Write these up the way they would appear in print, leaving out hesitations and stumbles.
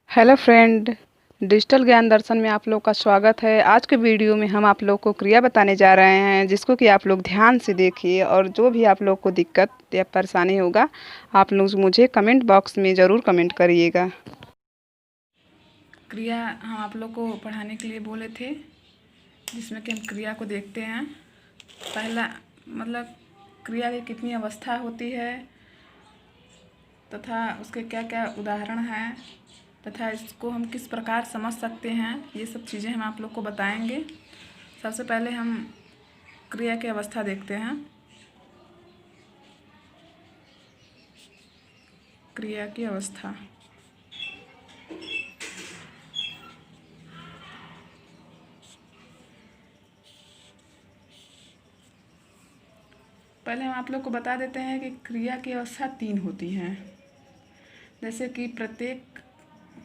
Hello friend. Digital ज्ञान दर्शन में आप लोग का स्वागत है। आज के वीडियो में हम आप लोग को क्रिया बताने जा रहे हैं, जिसको कि आप लोग ध्यान से देखिए और जो भी आप लोग को दिक्कत या परेशानी होगा आप लोग मुझे कमेंट बॉक्स में ज़रूर कमेंट करिएगा। क्रिया हम आप लोग को पढ़ाने के लिए बोले थे, जिसमें कि हम क्रिया को देखते हैं। पहला मतलब क्रिया की कितनी अवस्था होती है तथा उसके क्या क्या उदाहरण हैं तथा इसको हम किस प्रकार समझ सकते हैं, ये सब चीज़ें हम आप लोग को बताएंगे। सबसे पहले हम क्रिया की अवस्था देखते हैं। क्रिया की अवस्था पहले हम आप लोग को बता देते हैं कि क्रिया की अवस्था 3 होती हैं। जैसे कि प्रत्येक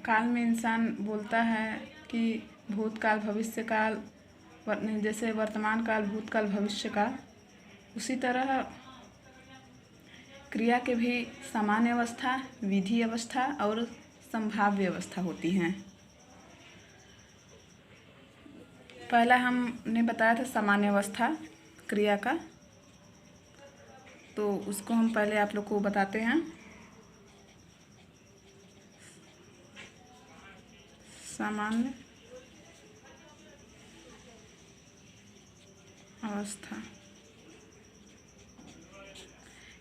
काल में इंसान बोलता है कि भूतकाल, भविष्य काल, जैसे वर्तमान काल, भूतकाल, भविष्य काल, उसी तरह क्रिया के भी सामान्य अवस्था, विधि अवस्था और संभाव्य अवस्था होती हैं। पहला हमने बताया था सामान्य अवस्था क्रिया का, तो उसको हम पहले आप लोग को बताते हैं। सामान्य अवस्था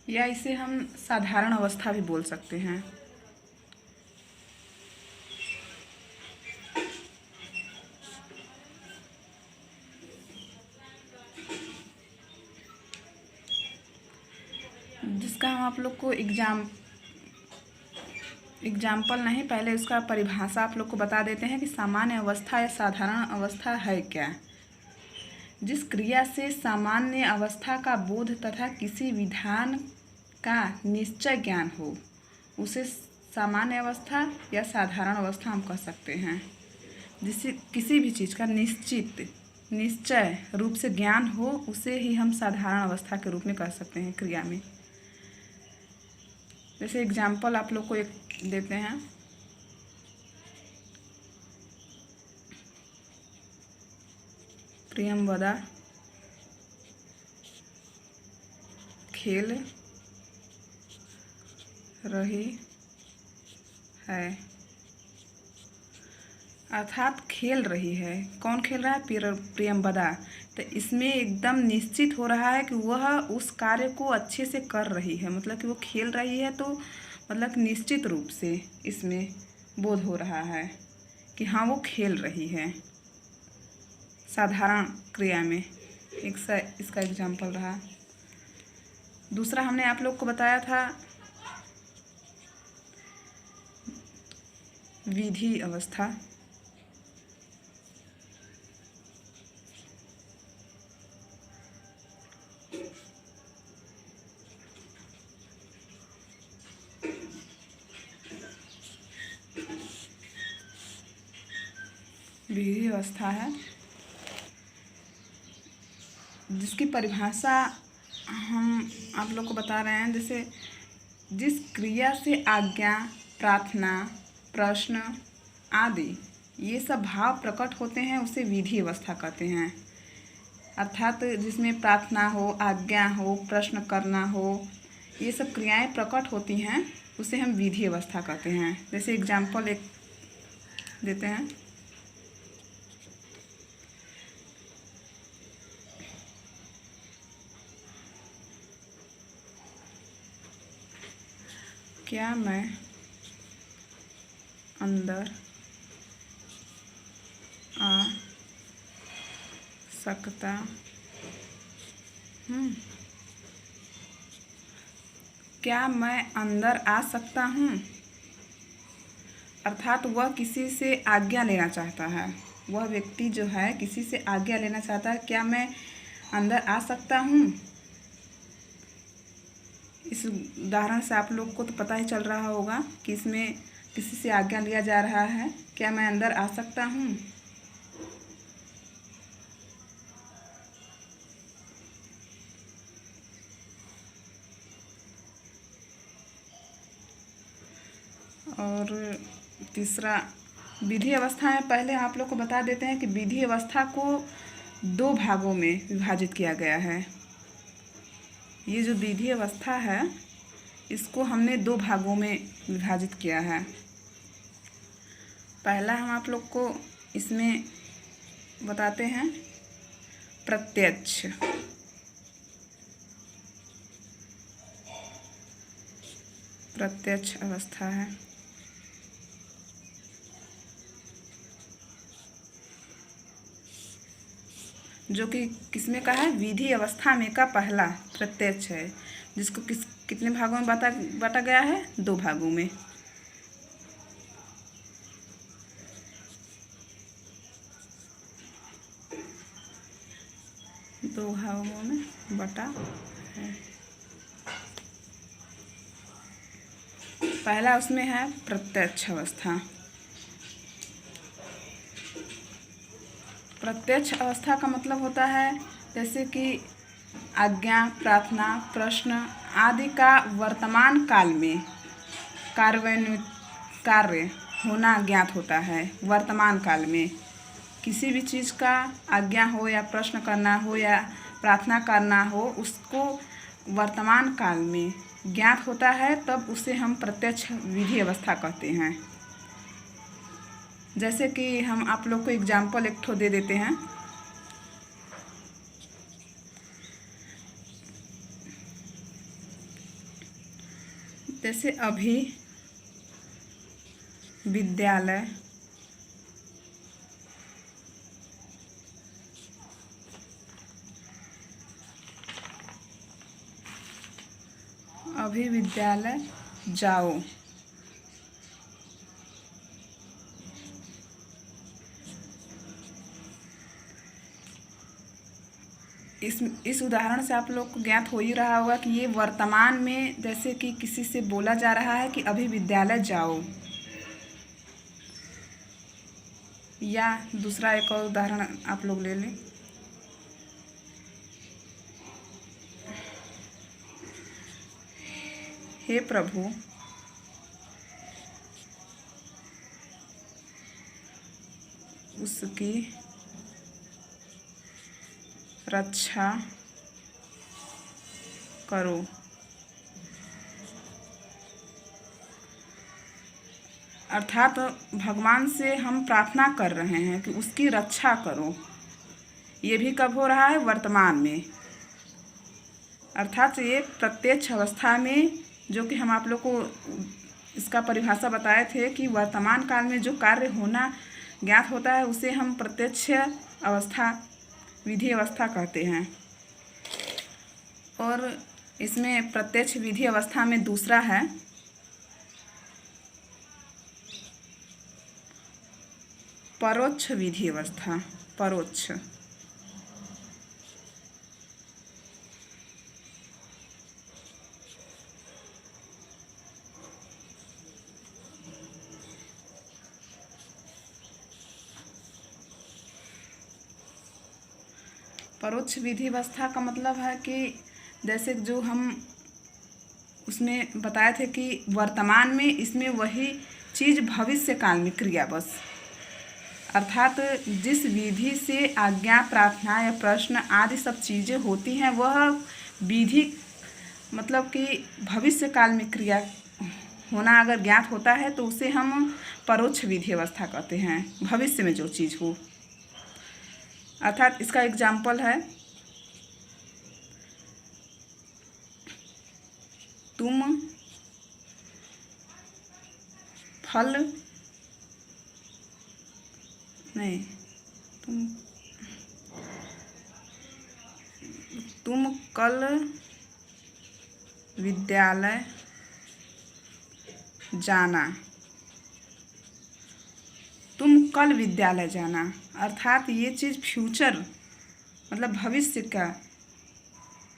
या इसे हम साधारण अवस्था भी बोल सकते हैं। जिसका हम आप लोग को एग्जाम्पल नहीं, पहले उसका परिभाषा आप लोग को बता देते हैं कि सामान्य अवस्था या साधारण अवस्था है क्या। जिस क्रिया से सामान्य अवस्था का बोध तथा किसी विधान का निश्चय ज्ञान हो उसे सामान्य अवस्था या साधारण अवस्था हम कह सकते हैं। जिससे किसी भी चीज़ का निश्चय रूप से ज्ञान हो उसे ही हम साधारण अवस्था के रूप में कह सकते हैं क्रिया में। जैसे एग्जाम्पल आप लोग को एक देते हैं। प्रियंवदा खेल रही है, अर्थात खेल रही है। कौन खेल रहा है? प्रियंवदा। तो इसमें एकदम निश्चित हो रहा है कि वह उस कार्य को अच्छे से कर रही है, मतलब कि वो खेल रही है, तो मतलब निश्चित रूप से इसमें बोध हो रहा है कि हाँ वो खेल रही है। साधारण क्रिया में इसका एग्जाम्पल रहा। दूसरा हमने आप लोग को बताया था विधि अवस्था। विधि अवस्था है जिसकी परिभाषा हम आप लोग को बता रहे हैं। जैसे जिस क्रिया से आज्ञा, प्रार्थना, प्रश्न आदि ये सब भाव प्रकट होते हैं उसे विधि अवस्था कहते हैं। अर्थात जिसमें प्रार्थना हो, आज्ञा हो, प्रश्न करना हो, ये सब क्रियाएं प्रकट होती हैं उसे हम विधि अवस्था कहते हैं। जैसे एग्जाम्पल एक देते हैं। क्या मैं अंदर आ सकता हूँ? क्या मैं अंदर आ सकता हूँ? अर्थात वह किसी से आज्ञा लेना चाहता है। वह व्यक्ति जो है किसी से आज्ञा लेना चाहता है, क्या मैं अंदर आ सकता हूँ? इस उदाहरण से आप लोग को तो पता ही चल रहा होगा कि इसमें किसी से आज्ञा लिया जा रहा है। क्या मैं अंदर आ सकता हूँ? और तीसरा विधि अवस्था में पहले आप लोग को बता देते हैं कि विधि अवस्था को 2 भागों में विभाजित किया गया है। ये जो विधि अवस्था है इसको हमने 2 भागों में विभाजित किया है। पहला हम आप लोग को इसमें बताते हैं प्रत्यक्ष। प्रत्यक्ष अवस्था है। जो कि किसमें का है, विधि अवस्था में का पहला प्रत्यक्ष है, जिसको कितने भागों में बांटा गया है, 2 भागों में। दो भागों में बटा है। पहला उसमें है प्रत्यक्ष अवस्था। प्रत्यक्ष अवस्था का मतलब होता है जैसे कि आज्ञा, प्रार्थना, प्रश्न आदि का वर्तमान काल में कार्य होना ज्ञात होता है। वर्तमान काल में किसी भी चीज़ का आज्ञा हो या प्रश्न करना हो या प्रार्थना करना हो, उसको वर्तमान काल में ज्ञात होता है, तब उसे हम प्रत्यक्ष विधि अवस्था कहते हैं। जैसे कि हम आप लोग को एग्जाम्पल एक ठो दे देते हैं। जैसे अभी विद्यालय जाओ। इस उदाहरण से आप लोग को ज्ञात हो ही रहा होगा कि ये वर्तमान में, जैसे कि किसी से बोला जा रहा है कि अभी विद्यालय जाओ। या दूसरा एक और उदाहरण आप लोग ले लें। हे प्रभु, उसकी रक्षा करो। अर्थात भगवान से हम प्रार्थना कर रहे हैं कि उसकी रक्षा करो। ये भी कब हो रहा है, वर्तमान में। अर्थात ये प्रत्यक्ष अवस्था में, जो कि हम आप लोग को इसका परिभाषा बताए थे कि वर्तमान काल में जो कार्य होना ज्ञात होता है उसे हम प्रत्यक्ष अवस्था, विधि अवस्था कहते हैं। और इसमें प्रत्यक्ष विधि अवस्था में दूसरा है परोक्ष विधि अवस्था। परोक्ष परोक्ष विधि अवस्था का मतलब है कि जैसे जो हम उसमें बताए थे कि वर्तमान में इसमें वही चीज़ भविष्य काल में क्रिया बस। अर्थात जिस विधि से आज्ञा, प्रार्थना या प्रश्न आदि सब चीज़ें होती हैं, वह विधि मतलब कि भविष्य काल में क्रिया होना अगर ज्ञात होता है तो उसे हम परोक्ष विधि अवस्था कहते हैं, भविष्य में जो चीज़ हो। अर्थात इसका एग्जाम्पल है, तुम फल नहीं, तुम कल विद्यालय जाना। तुम कल विद्यालय जाना, अर्थात ये चीज़ फ्यूचर मतलब भविष्य का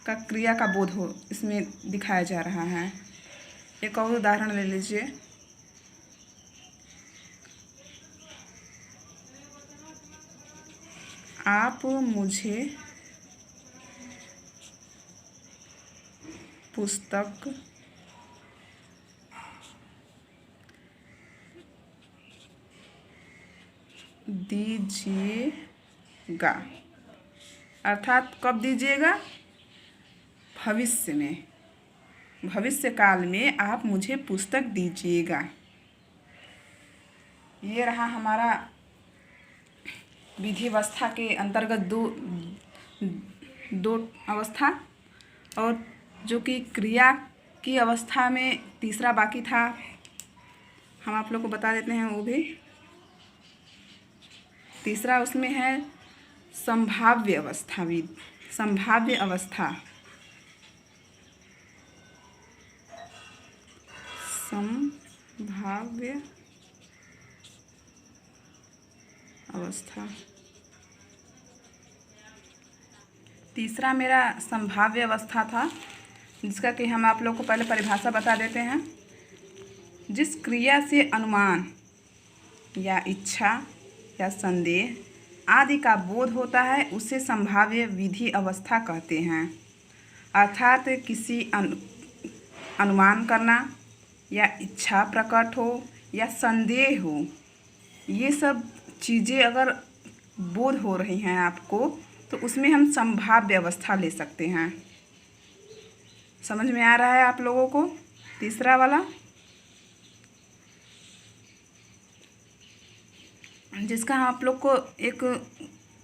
क्रिया का बोध हो, इसमें दिखाया जा रहा है। एक और उदाहरण ले लीजिए। आप मुझे पुस्तक दीजिएगा, अर्थात कब दीजिएगा? भविष्य में, भविष्य काल में आप मुझे पुस्तक दीजिएगा। ये रहा हमारा विधि अवस्था के अंतर्गत दो अवस्था, और जो कि क्रिया की अवस्था में तीसरा बाकी था, हम आप लोग को बता देते हैं वो भी। तीसरा उसमें है संभाव्य अवस्था। संभाव्य अवस्था, संभाव्य अवस्था। तीसरा मेरा संभाव्य अवस्था था, जिसका कि हम आप लोग को पहले परिभाषा बता देते हैं। जिस क्रिया से अनुमान या इच्छा या संदेह आदि का बोध होता है उसे संभाव्य विधि अवस्था कहते हैं। अर्थात किसी अनुमान करना या इच्छा प्रकट हो या संदेह हो, ये सब चीज़ें अगर बोध हो रही हैं आपको, तो उसमें हम संभाव्य अवस्था ले सकते हैं। समझ में आ रहा है आप लोगों को तीसरा वाला, जिसका हम आप लोग को एक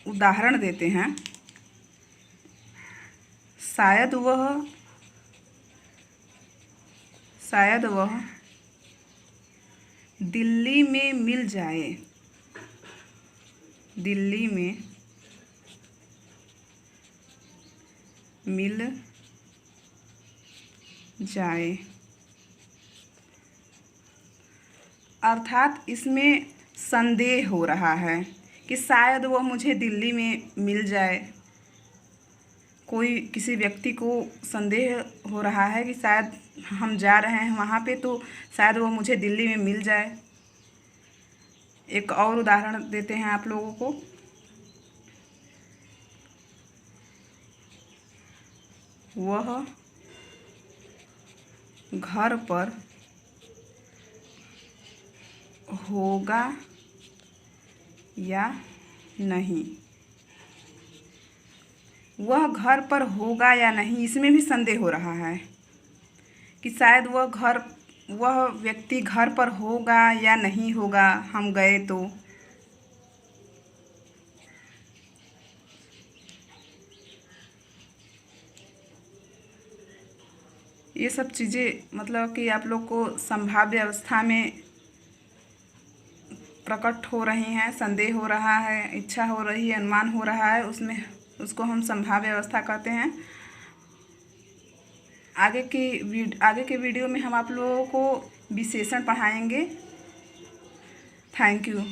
उदाहरण देते हैं। शायद वह दिल्ली में मिल जाए, दिल्ली में मिल जाए, अर्थात इसमें संदेह हो रहा है कि शायद वह मुझे दिल्ली में मिल जाए। कोई किसी व्यक्ति को संदेह हो रहा है कि शायद हम जा रहे हैं वहाँ पे, तो शायद वह मुझे दिल्ली में मिल जाए। एक और उदाहरण देते हैं आप लोगों को। वह घर पर होगा या नहीं, वह घर पर होगा या नहीं, इसमें भी संदेह हो रहा है कि शायद वह व्यक्ति घर पर होगा या नहीं होगा, हम गए तो। ये सब चीज़ें मतलब कि आप लोग को संभाव्य अवस्था में प्रकट हो रही हैं, संदेह हो रहा है, इच्छा हो रही है, अनुमान हो रहा है, उसको हम संभाव्य अवस्था कहते हैं। आगे के वीडियो में हम आप लोगों को विशेषण पढ़ाएंगे। Thank you.